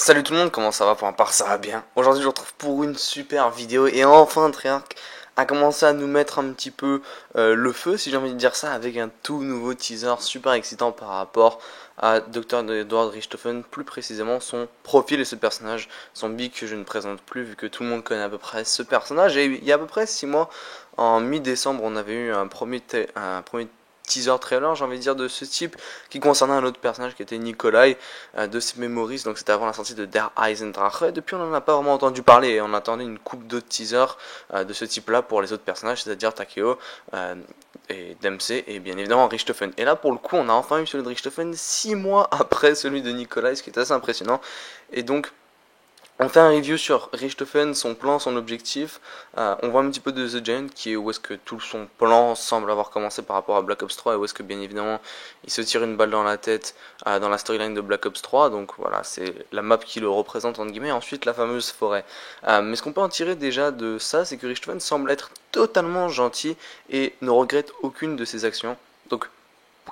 Salut tout le monde, comment ça va? Pour ma part, ça va bien. Aujourd'hui, je vous retrouve pour une super vidéo et enfin Treyarch a commencé à nous mettre un petit peu le feu, si j'ai envie de dire ça, avec un tout nouveau teaser super excitant par rapport à Dr. Edward Richthofen, plus précisément son profil et ce personnage, son big que je ne présente plus vu que tout le monde connaît à peu près ce personnage. Et il y a à peu près 6 mois, en mi-décembre, on avait eu un premier teaser trailer, j'ai envie de dire, de ce type qui concernait un autre personnage qui était Nikolai de ses Memories, donc c'était avant la sortie de Der Eisendrache. Depuis, on n'en a pas vraiment entendu parler et on attendait une coupe d'autres teasers de ce type-là pour les autres personnages, c'est-à-dire Takeo et Dempsey et bien évidemment Richthofen. Et là, pour le coup, on a enfin eu celui de Richthofen 6 mois après celui de Nikolai, ce qui est assez impressionnant. Et donc, on fait un review sur Richthofen, son plan, son objectif. On voit un petit peu de The Giant, qui est où est-ce que tout son plan semble avoir commencé par rapport à Black Ops 3 et où est-ce que bien évidemment il se tire une balle dans la tête dans la storyline de Black Ops 3. Donc voilà, c'est la map qui le représente entre guillemets. Ensuite la fameuse forêt. Mais ce qu'on peut en tirer déjà de ça, c'est que Richthofen semble être totalement gentil et ne regrette aucune de ses actions. Donc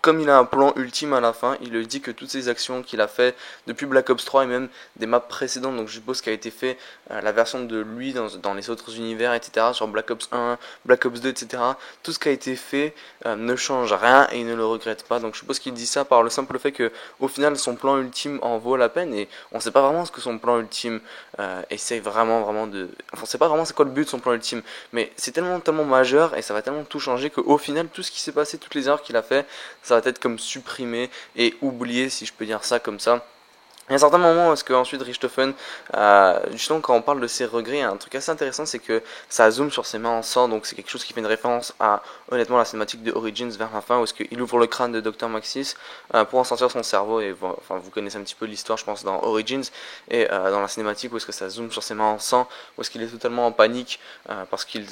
comme il a un plan ultime à la fin, il le dit que toutes ces actions qu'il a fait depuis Black Ops 3 et même des maps précédentes, donc je suppose qu'il a été fait la version de lui dans les autres univers, etc., sur Black Ops 1, Black Ops 2, etc., tout ce qui a été fait ne change rien et il ne le regrette pas. Donc je suppose qu'il dit ça par le simple fait que au final son plan ultime en vaut la peine et on sait pas vraiment ce que son plan ultime essaye vraiment de... Enfin on sait pas vraiment c'est quoi le but de son plan ultime, mais c'est tellement majeur et ça va tellement tout changer qu'au final tout ce qui s'est passé, toutes les erreurs qu'il a fait, ça va être comme supprimé et oublié, si je peux dire ça comme ça. Il y a un certain moment où est-ce que ensuite Richthofen, justement quand on parle de ses regrets, il y a un truc assez intéressant, c'est que ça zoome sur ses mains en sang, donc c'est quelque chose qui fait une référence à honnêtement la cinématique de Origins vers la fin, où est-ce qu'il ouvre le crâne de Dr. Maxis pour en sortir son cerveau, et enfin vous connaissez un petit peu l'histoire je pense dans Origins, et dans la cinématique où est-ce que ça zoome sur ses mains en sang, où est-ce qu'il est totalement en panique parce qu'il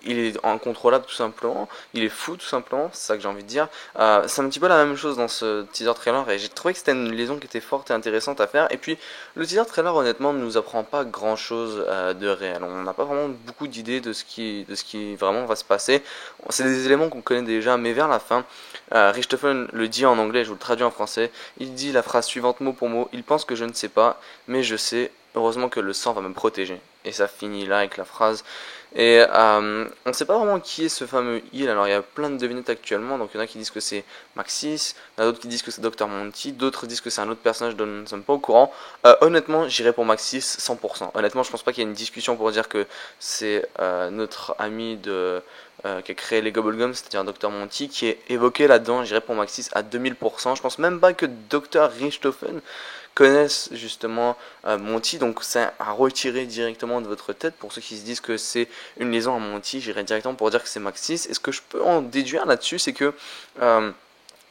est incontrôlable tout simplement, il est fou tout simplement, c'est ça que j'ai envie de dire. C'est un petit peu la même chose dans ce teaser trailer et j'ai trouvé que c'était une liaison qui était forte et intéressante à faire. Et puis le teaser trailer honnêtement ne nous apprend pas grand chose de réel, on n'a pas vraiment beaucoup d'idées de ce qui vraiment va se passer. C'est des éléments qu'on connaît déjà, mais vers la fin, Richthofen le dit en anglais, je vous le traduis en français, il dit la phrase suivante mot pour mot, il pense que je ne sais pas, mais je sais, heureusement que le sang va me protéger. Et ça finit là avec la phrase. Et on ne sait pas vraiment qui est ce fameux il. Alors il y a plein de devinettes actuellement. Donc il y en a qui disent que c'est Maxis, il y en a d'autres qui disent que c'est Dr. Monty, d'autres disent que c'est un autre personnage dont nous ne sommes pas au courant. Honnêtement, j'irai pour Maxis 100%. Honnêtement, je pense pas qu'il y ait une discussion pour dire que c'est notre ami qui a créé les Gobblegums, c'est-à-dire Dr. Monty, qui est évoqué là-dedans. J'irai pour Maxis à 2000%. Je pense même pas que Dr. Richthofen connaissent justement Monty, donc c'est à retirer directement de votre tête. Pour ceux qui se disent que c'est une liaison à Monty, j'irai directement pour dire que c'est Maxis. Et ce que je peux en déduire là-dessus, c'est que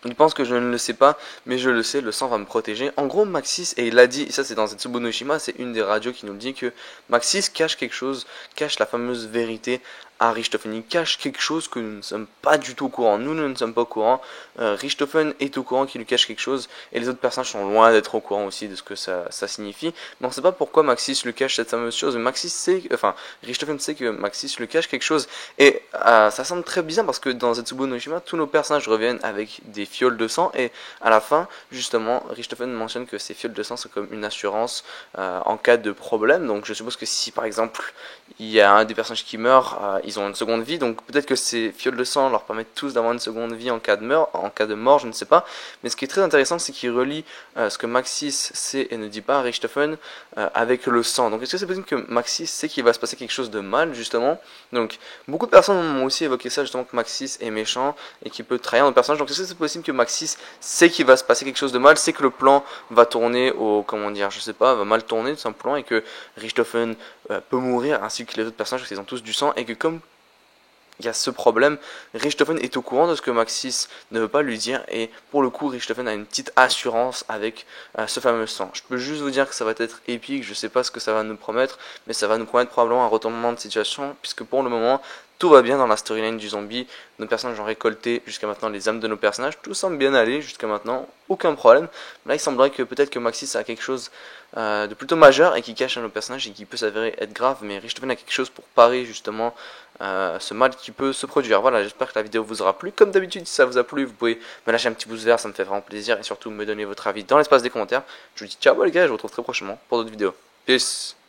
il pense que je ne le sais pas, mais je le sais, le sang va me protéger. En gros, Maxis, et il l'a dit, et ça c'est dans Zetsubo no Shima, c'est une des radios qui nous le dit, que Maxis cache quelque chose, cache la fameuse vérité à Richthofen. Il cache quelque chose que nous ne sommes pas du tout au courant. Nous ne sommes pas au courant. Richthofen est au courant qu'il lui cache quelque chose, et les autres personnages sont loin d'être au courant aussi de ce que ça signifie. Mais on ne sait pas pourquoi Maxis lui cache cette fameuse chose. Maxis sait, enfin, Richthofen sait que Maxis lui cache quelque chose, et ça semble très bizarre parce que dans Zetsubo no Shima, tous nos personnages reviennent avec des fioles de sang et à la fin, justement, Richthofen mentionne que ces fioles de sang sont comme une assurance en cas de problème. Donc je suppose que si par exemple il y a un des personnages qui meurt, ils ont une seconde vie, donc peut-être que ces fioles de sang leur permettent tous d'avoir une seconde vie en cas de mort, je ne sais pas. Mais ce qui est très intéressant, c'est qu'il relie ce que Maxis sait et ne dit pas à Richthofen avec le sang. Donc est-ce que c'est possible que Maxis sait qu'il va se passer quelque chose de mal justement? Donc beaucoup de personnes m'ont aussi évoqué ça justement, que Maxis est méchant et qu'il peut trahir nos personnages. Donc est-ce que c'est possible que Maxis sait qu'il va se passer quelque chose de mal, sait que le plan va tourner au, comment dire, je sais pas, va mal tourner tout simplement, et que Richthofen peut mourir ainsi que les autres personnages parce qu'ils ont tous du sang, et que comme il y a ce problème, Richthofen est au courant de ce que Maxis ne veut pas lui dire, et pour le coup Richthofen a une petite assurance avec ce fameux sang. Je peux juste vous dire que ça va être épique, je sais pas ce que ça va nous promettre, mais ça va nous promettre probablement un retournement de situation, puisque pour le moment tout va bien dans la storyline du zombie. Nos personnages ont récolté jusqu'à maintenant les âmes de nos personnages. Tout semble bien aller jusqu'à maintenant, aucun problème. Là, il semblerait que peut-être que Maxis a quelque chose de plutôt majeur et qui cache à nos personnages et qui peut s'avérer être grave. Mais Richthofen a quelque chose pour parer justement ce mal qui peut se produire. Voilà, j'espère que la vidéo vous aura plu. Comme d'habitude, si ça vous a plu, vous pouvez me lâcher un petit pouce vert, ça me fait vraiment plaisir. Et surtout, me donner votre avis dans l'espace des commentaires. Je vous dis ciao les gars, je vous retrouve très prochainement pour d'autres vidéos. Peace.